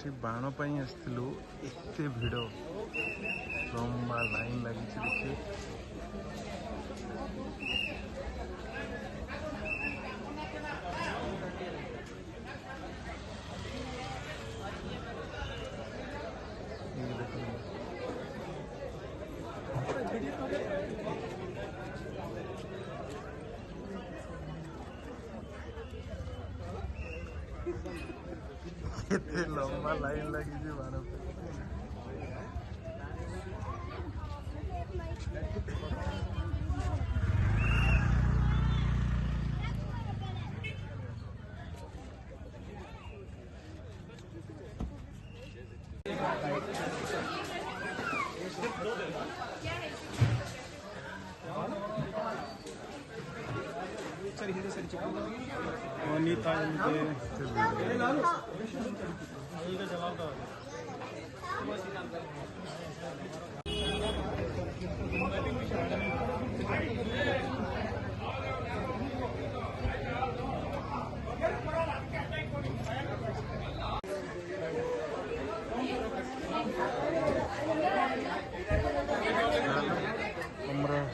ଏଠି ବାଣ ପାଇଁ ଆସିଥିଲୁ ଏତେ ଭିଡ଼ ଲମ୍ବା ଲାଇନ୍ ଲାଗିଛି ଦେଖିବେ କେତେ ଲମ୍ବା ଲାଇନ୍ ଲାଗିଛି ବାଣ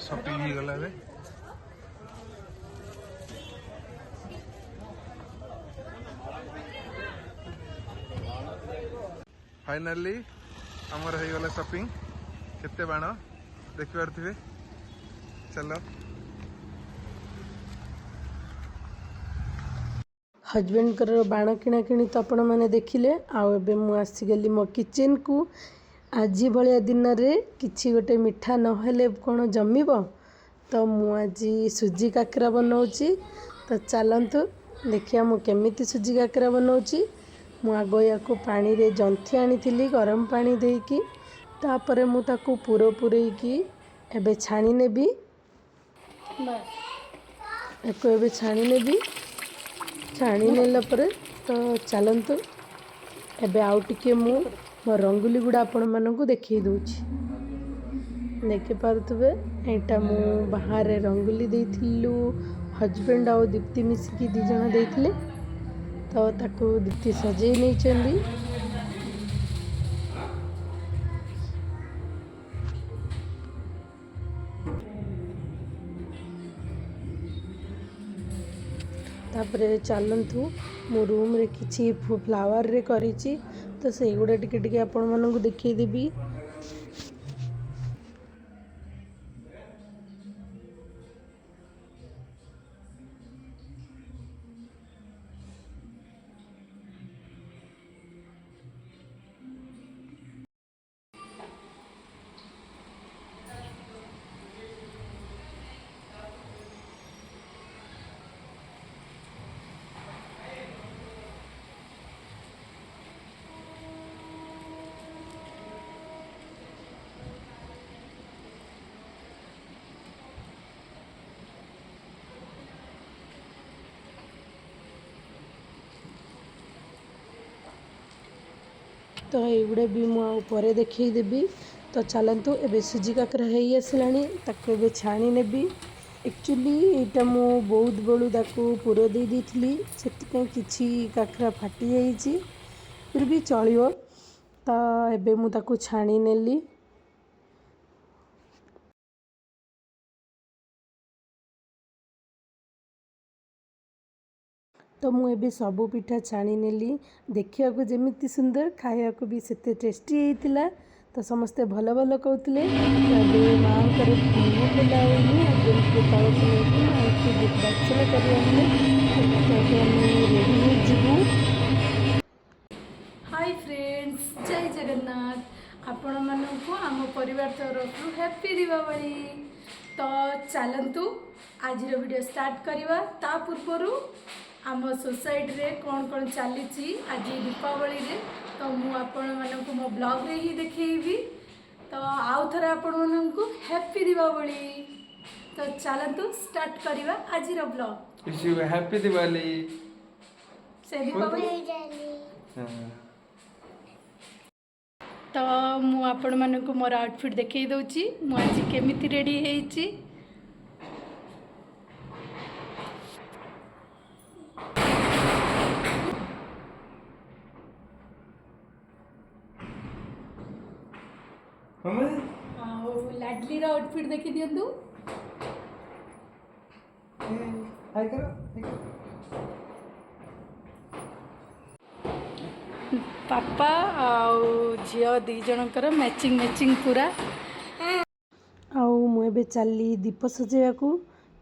शॉपिंग ही गला है फाइनली आमर हो गला शॉपिंग केते बाण देखि पारथिबे चलो हजबैंड कर बाण किणा किणी तो आपण मैंने देखिले आबे मु आसीगली मो किचन को आज भाया दिन में किसी गोटे मिठा नहेले कौन जमिब तो मु आज सुजी काकरा बनाऊँगी तो चलतु देखिए मु केमिति सुजी काकरा बनाऊँगी मु आग या पानी रे जंथी आनी गरम पानी देकी तापर मु ताकू पुर पुरेकी एबे छाणी नेबी एबे छाणी नेबी छाणी नेला परे तो चलतु एबे आउ टिके मु मो रंगोली गुड़ा आपण मानकू देखई दूची देखि पारुथबे एटा मु बाहर रंगोली देथिलु हजबैंड आउ दीप्ति मिसिकी दी जण देथिले तो ताकू दीप्ति सजई नै चंदी तापरे चलतु मो रूम रे किछि फ्लावर रे करिछि तो से गुड़ा टिके टिके आपण मानकू देखई देबी तो ये भी मुझे देखई देबी तो चलतु एबे सुजी काकरा है आसलानी ताको एबे छाणी नेबी एक्चुअली यहाँ मु बहुत बड़ू ताकू पुर दे देथिली सेति किछि काकरा फाटी जाइछि फिर भी चलियो तो एबे मु ताकू छाणी नेली तो मुझे सबू पिठा छाणी नेली देखा जमी सुंदर खाया भी सेते टेस्टी होता तो समस्ते भल भल कहते माँ हाय फ्रेंड्स जय जगन्नाथ आपण मानू आम परिवार तरफ हैप्पी दीपावली तो चलतु आज वीडियो स्टार्ट करवा ता पूर्व आम सोसाइटी रे कौन कौन चली आज दीपावली रे तो मु आपण मानकू मो ब्लॉग रे ही देखैबी तो आउ थरे आपण मानकू हैप्पी दीपावली तो चलतु स्टार्ट करवा आज रो blog wish you happy Diwali से दीपावली तो मु आपण मानकू मोर आउटफिट देखै दउची मु आज केमिति रेडी हेइची ଆଉ ଲାଡଲିର ଆଉଟଫିଟ୍ ଦେଖି ଦିଅନ୍ତୁ। ପାପା ଆଉ ଝିଅ ଦି ଜଣଙ୍କର ମ୍ୟାଚିଂ ପୁରା। ଆଉ ମୁଁ ଏବେ ଚାଲିଲି ଦୀପ ସଜେଇବାକୁ।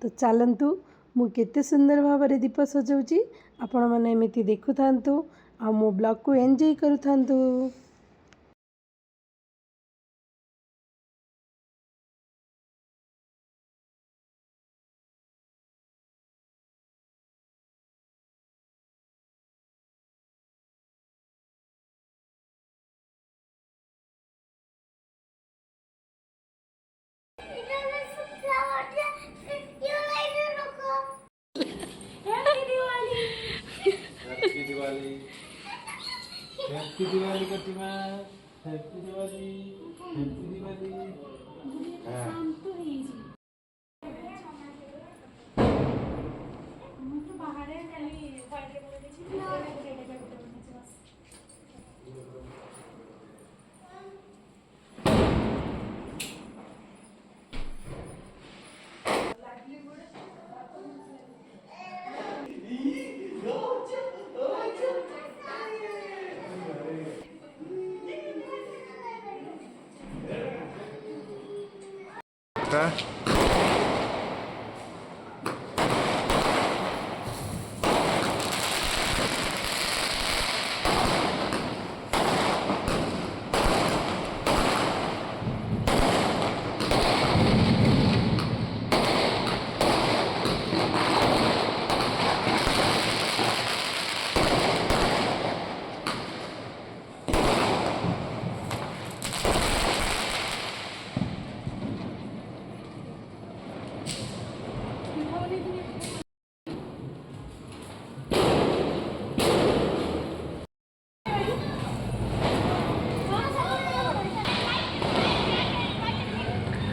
ତ ଚାଲନ୍ତୁ ମୁଁ କେତେ ସୁନ୍ଦର ଭାବରେ ଦୀପ ସଜାଉଛି ଆପଣମାନେ ଏମିତି ଦେଖୁଥାନ୍ତୁ ଆଉ ମୋ ବ୍ଲଗ୍କୁ ଏନ୍ଜୟ କରୁଥାନ୍ତୁ। हैप्पी दिवाली प्रतिमा, हैप्पी दिवाली, हैप्पी दिवाली।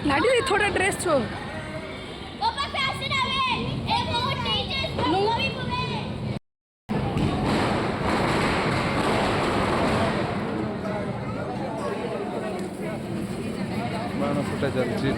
लाडी थोड़ा ड्रेस छो बाण फुटा चलती।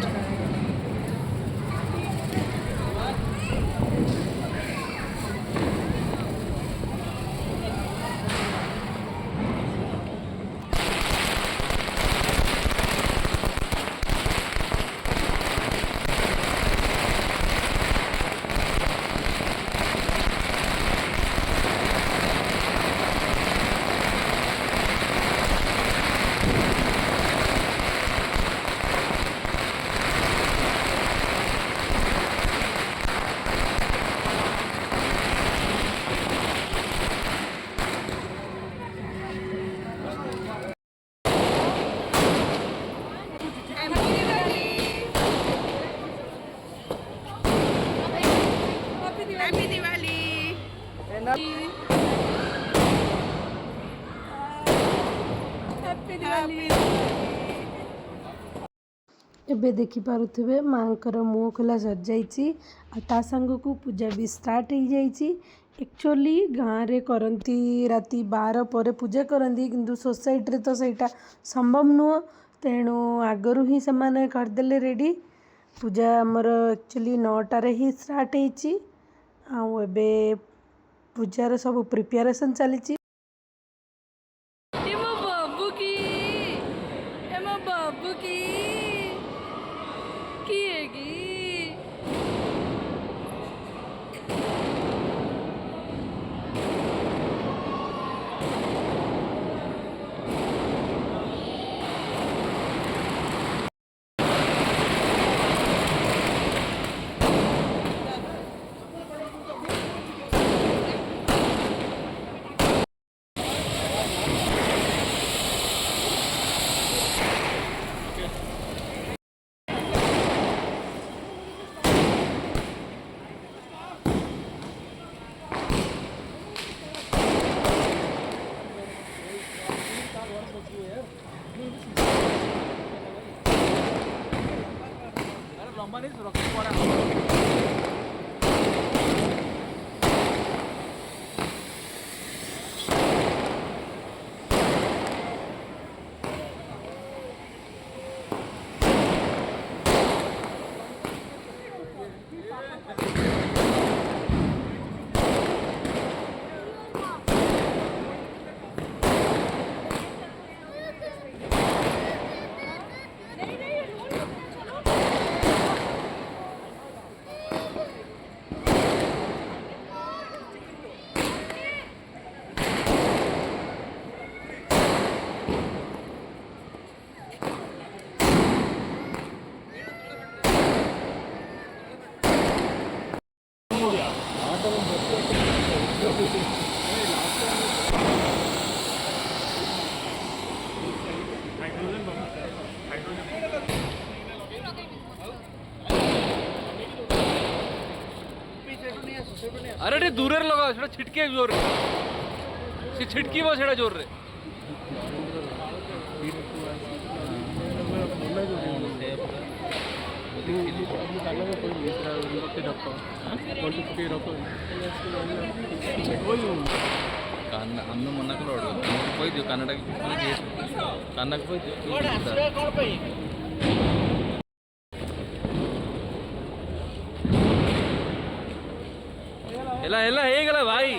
ଏବେ ଦେଖିପାରୁଥିବେ ମାଙ୍କର ମୁହଁ ଖୋଲା ସରିଯାଇଛି ଆଉ ତା ସାଙ୍ଗକୁ ପୂଜା ବି ଷ୍ଟାର୍ଟ ହେଇଯାଇଛି। ଆକ୍ଚୁଆଲି ଗାଁରେ କରନ୍ତି ରାତି 12 ପରେ ପୂଜା କରନ୍ତି, କିନ୍ତୁ ସୋସାଇଟିରେ ତ ସେଇଟା ସମ୍ଭବ ନୁହଁ, ତେଣୁ ଆଗରୁ ହିଁ ସେମାନେ କରିଦେଲେ ରେଡ଼ି। ପୂଜା ଆମର ଆକ୍ଚୁଆଲି 9ଟାରେ ହିଁ ଷ୍ଟାର୍ଟ ହେଇଛି ଆଉ ଏବେ ପୂଜାର ସବୁ ପ୍ରିପାରେସନ୍ ଚାଲିଛି। बाबू की अरे टे दूर लगाओ सेटा छिटके जोर रे से छिटकीबो सेटा जोर रे कान अन्न मना करो कोई दियो कानडा काना कोई दियो ହେଲା ହେଲା ହେଇଗଲା ଭାଇ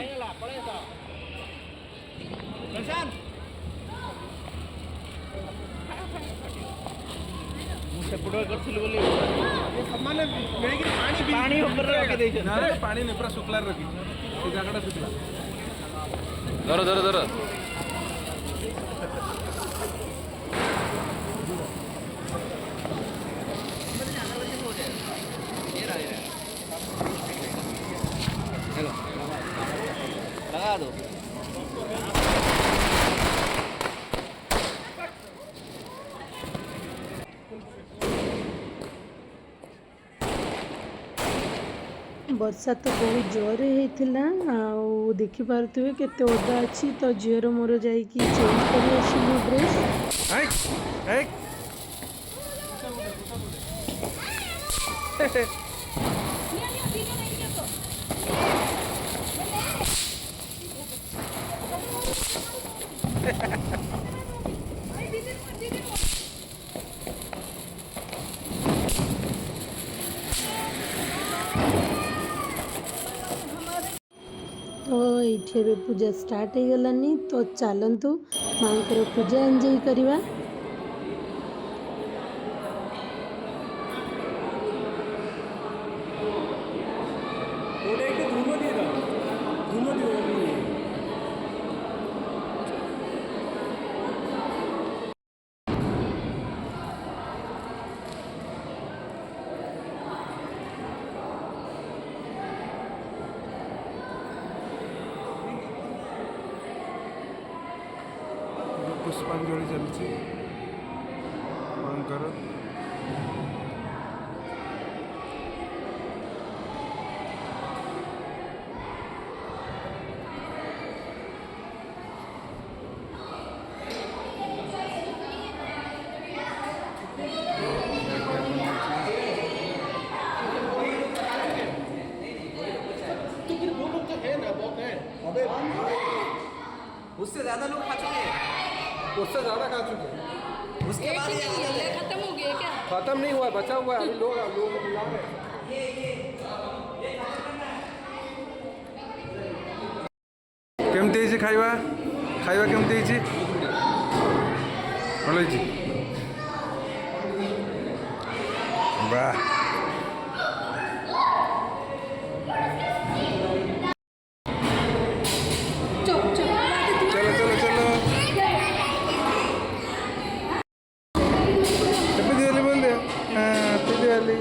ପାଣି ନି ପୁରା ଶୁଖିଲା ରଖି ସେ ଜାଗାଟା ଶୁଖିଲା ଧର ଧର ଧର लगा दो ବର୍ଷା ତ ବହୁତ ଜୋରରେ ହେଇଥିଲା ଆଉ ଦେଖିପାରୁଥିବେ କେତେ ଓଦା ଅଛି ତ ଝିଅର ମୋର ଯାଇକି ଚେଞ୍ଜ କରି ଆସିଲୁ ଡ୍ରେସ୍। तो ये पूजा स्टार्ट हो गलानी तो चलतु माँ पूजा एंजॉय करवा। पुष्पांजलि चलती मांकर उससे ज्यादा लोग खा चुके हैं, उससे ज्यादा खा चुके हैं। उसके बाद ये खत्म हो गया क्या? खत्म नहीं हुआ, बचा हुआ है अभी। लोग को बुला रहे हैं। केमती है खाइबा खाइबा केमती है भल वाह चलो चलो चलो हैप्पी दिवाली बोल दे। हैप्पी दिवाली।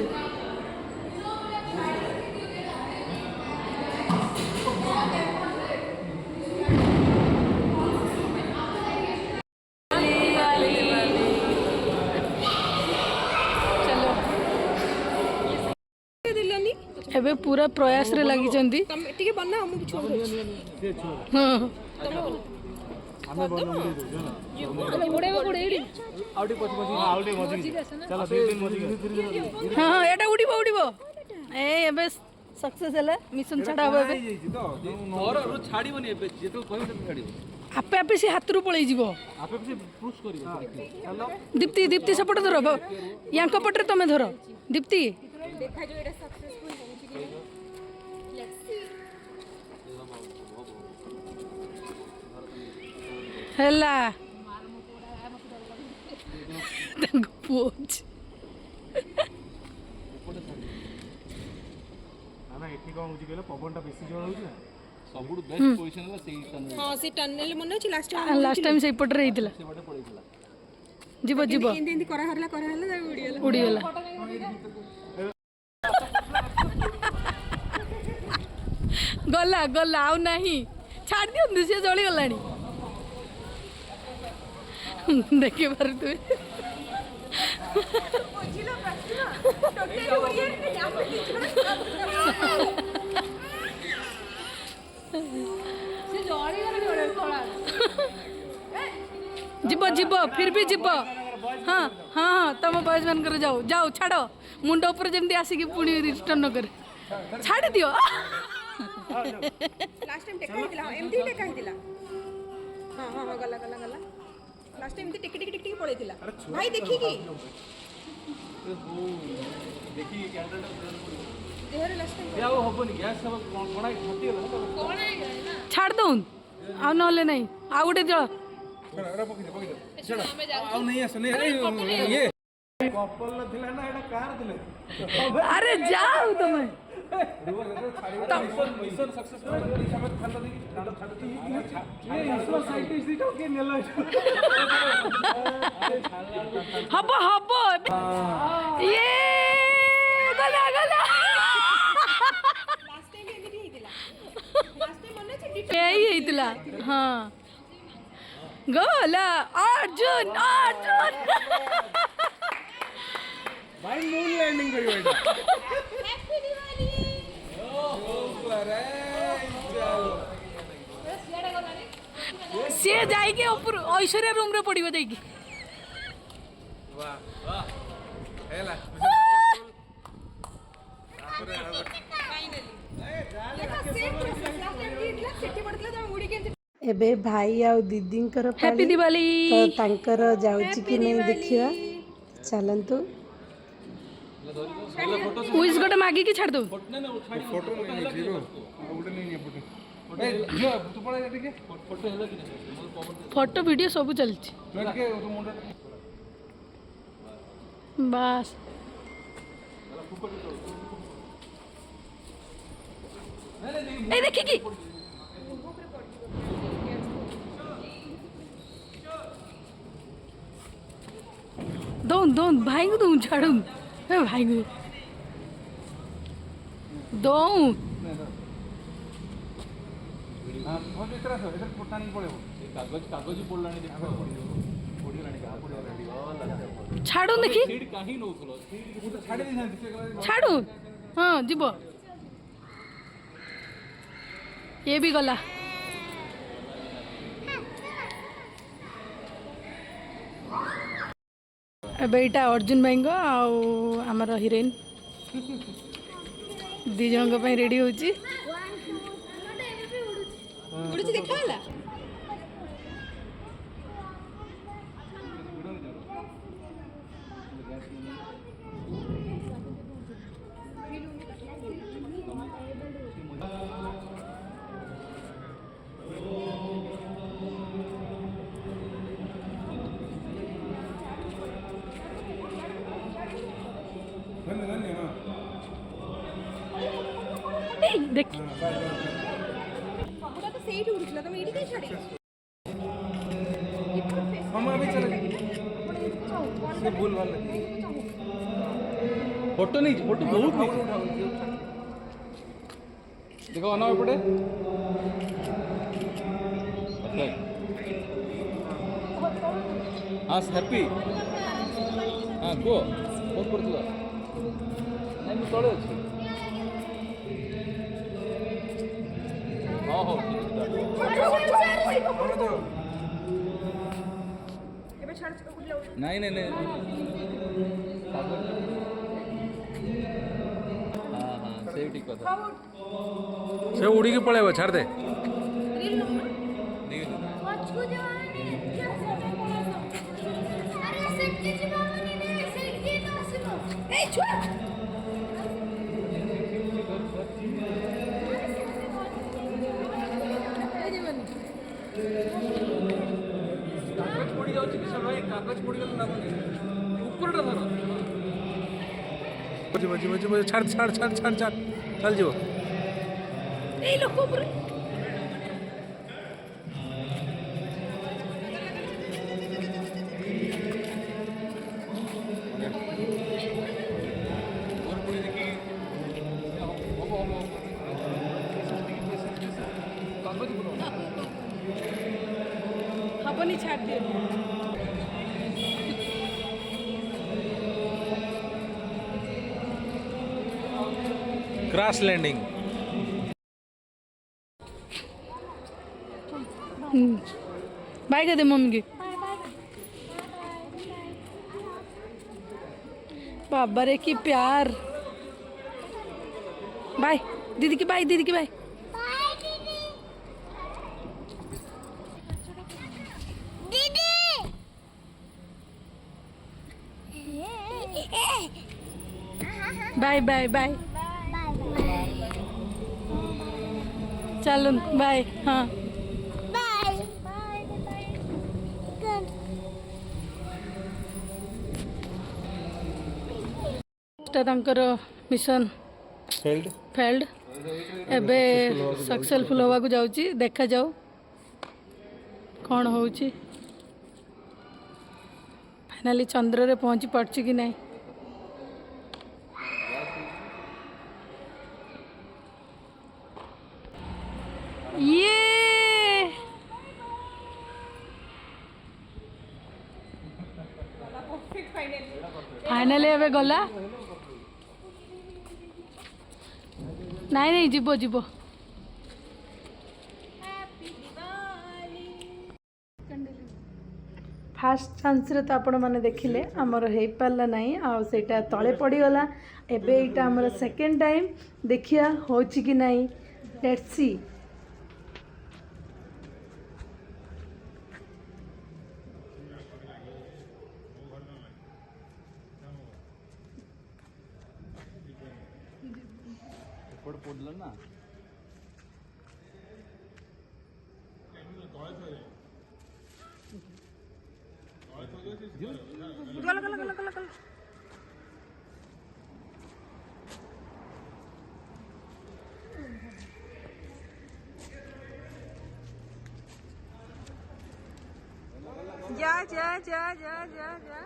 एबे पूरा प्रयास रे लगी चंदी ଟିକେ ବନା ମୁଁ କିଛି हां ଉଡେଇବ କୋଡେ ଏଇଠି हां एटा उड़ीबो उड़ीबो ए एबे सक्सेस हैला मिशन छडा होबे और छाड़ीबनी एबे जेतो कहबे तो छाड़ीबो आपे आपे से हाथ रु पळै जीवो आपे से पुश करिवो दीप्ति दीप्ति सपोर्ट धरो यांक पटरे तमे धरो दीप्ति ଦେଖା जो एटा सक्सेसफुल होउची कि लेट्स सी हैला तंग पोच ना एठी कोन होची गेला पवनटा बेसी जोर होची ना सबुड बेस्ट पोजीशन है सेही टनल हां से टनल मन अछि लास्ट लास्ट टाइम से पटरे रहितला से बडे पड़ीला जीवो जीवो हिंदी हिंदी करा हरला उड़ी उड़ी गेला गला गला आउ नहीं छाड़ दियो से जली गलानी देखि पार तू जीव जीव फिर भी जीव हाँ हाँ हाँ तुम बॉयज मान जाओ जाओ छाड़ मुंड उपर जमी आसिक पुणी रिटर्न न करे छाड़ दियो लास्ट टाइम टेका हिला एमती टेका हिला हां हां गला गला गला लास्ट टाइम टिक टिक टिक टिक पळेतिला भाई देखी की देखी कैंडल देहरे लास्ट टाइम या वो हबनी गैस सब कोणा खती गला कोणा छाड़ दऊन आ नले नहीं आ गोटे जल आउ नहीं आसो नहीं ये कपल थिला ना एटा कार थिले अरे जाओ तुम मिशन सक्सेसफुल समय खाना देखि छाड़ती ये इसरो साइंटिस्ट दिटो के नेला हब हब ये गला गला लास्ट टाइम एमती हिला लास्ट टाइम मने छै यही हेतला हाँ गला अर्जुन अर्जुन भाई मून लैंडिंग करियो एटा हैप्पी दिवाली सी जाइके ऊपर ऐश्वर्या रूम रे पड़िबो जाइके वाह वाह हेला एबे भाई आउ दीदींकर हैप्पी दिवाली तो तांकर जाउची कि नहीं देखिया चलंतु उइस गोटे मागी की छाड़ दो फोटो नहीं जीरो उडे नहीं है फोटो ए जो तू पड़े देखिए फोटो हेला कि फोटो वीडियो सब चलची लटके तो मुंडा बस ए देखी की दोन दोन भाई को दूं छाड़ू ए भाई को दोन हां फोटो इतरा सो इधर फोटो नहीं पड़े कागज कागज पड़लानी देखो पड़ीलानी का पड़ीलानी छाड़ू देखी सीड काहे नोखलो सीड तो छाड़ी देना छाड़ू हाँ जीव ये भी गला एबे इटा अर्जुन भाई आमर हिरोइन दी जन रेडी होची उड़ुची देखा होला देख ସବୁଟା ତ ସେଇଠି ଉଡୁଥିଲା ତମେ ଏଇଠି କାଇଁ ଛାଡିଲ हम अभी चले से भूल वाले फोटो नहीं फोटो बहुत नहीं देखो अना पड़े हाँ हैप्पी हाँ गो बहुत पड़ता नहीं मैं तले अच्छी हाँ हो ଏବେ ଛାଡ ଉଡିଲା नहीं नहीं नहीं हाँ हाँ से ठीक कथा से उड़ी के पड़े छाड़ दे कागज पड़ी जाउची कि सब भाई कागज पड़ी गल ना बने ऊपर टा धरो बजी बजी बजी बजी छाड़ छाड़ छाड़ छाड़ छाड़ चल जो ए लोग ऊपर और पूरी देखी कागज बोलो हबनी छाड़ दियो क्रैश लैंडिंग बाय कर दे मम्मी की बाबा रे की प्यार बाय दीदी की बाय दीदी की बाय बाय बाय बाय चलो बाय हाँ तांकर मिशन फेल्ड एबे सक्सेसफुल होगा को जाउची देखा जाऊ कौन होउची फाइनली चंद्र रे पहुंची पड़ची कि नहीं ये फाइनली एबे गला नहीं नहीं जीवो जीवो फास्ट चांस रे तो आपण माने देखिले हमर हेई पारला नहीं आ सेटा तळे पड़ी गला एबे एटा हमर सेकंड टाइम देखिया होची कि नहीं लेट्स सी पडलं ना गला गला गला गला गला जा जा जा जा जा जा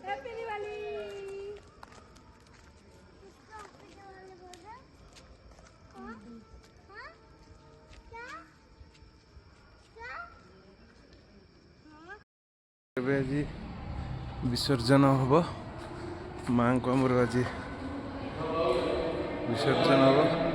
हैप्पी दिवाली ଏବେ ଆଜି ବିସର୍ଜନ ହେବ ମାଙ୍କୁ ଆମର ଆଜି ବିସର୍ଜନ ହେବ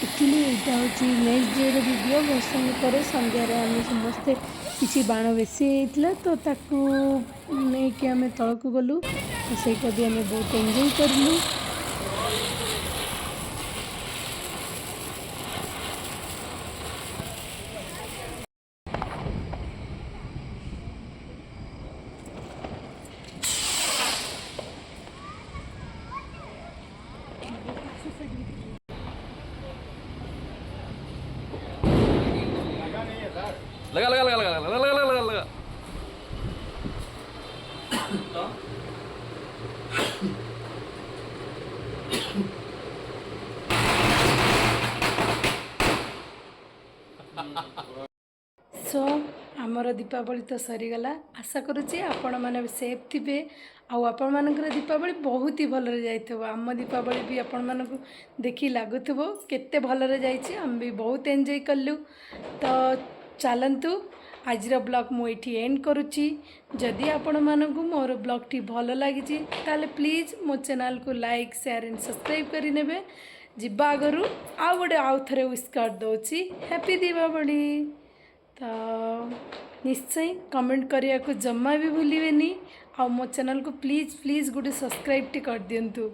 एक्चुअली यहाँ हूँ नेक्स्ट डे वीडियो भसाणी पर संध्यारे आम समस्ते किसी बाण बेसी होता तो ताकू नहीं आम तलक गलु तो सहीटा भी आम बहुत एंजॉय करूँ लगा लगा लगा लगा लगा लगा लगा लगा सो आमर दीपावली तो सरीगला आशा करुच्ची आपण मैंने सेफ थे आपण मानकर दीपावली बहुत ही भलरे जाइथिबो आम दीपावली भी आपण मानकु देखि लागुथिबो केते भलरे जाइछि हम भी बहुत एंजॉय कलु तो चलंतु आजर ब्लॉग मु एठी एंड करुच्ची जदि आपण मानकु मोर ब्लॉग टी भल लागिछि ताले प्लीज मो चैनल को लाइक शेयर एंड सब्सक्राइब करि नेबे जिबा आगरु आ गोटे आउ थरे विश कर दउछि हैप्पी दीपावली तो निश्चय कमेंट करिया को जम्मा भी भूलिबेनी आ मो चैनल को प्लीज प्लीज गोटे सब्सक्राइब टी कर दियंतु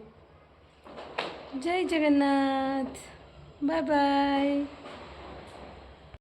जय जगन्नाथ बाय बाय।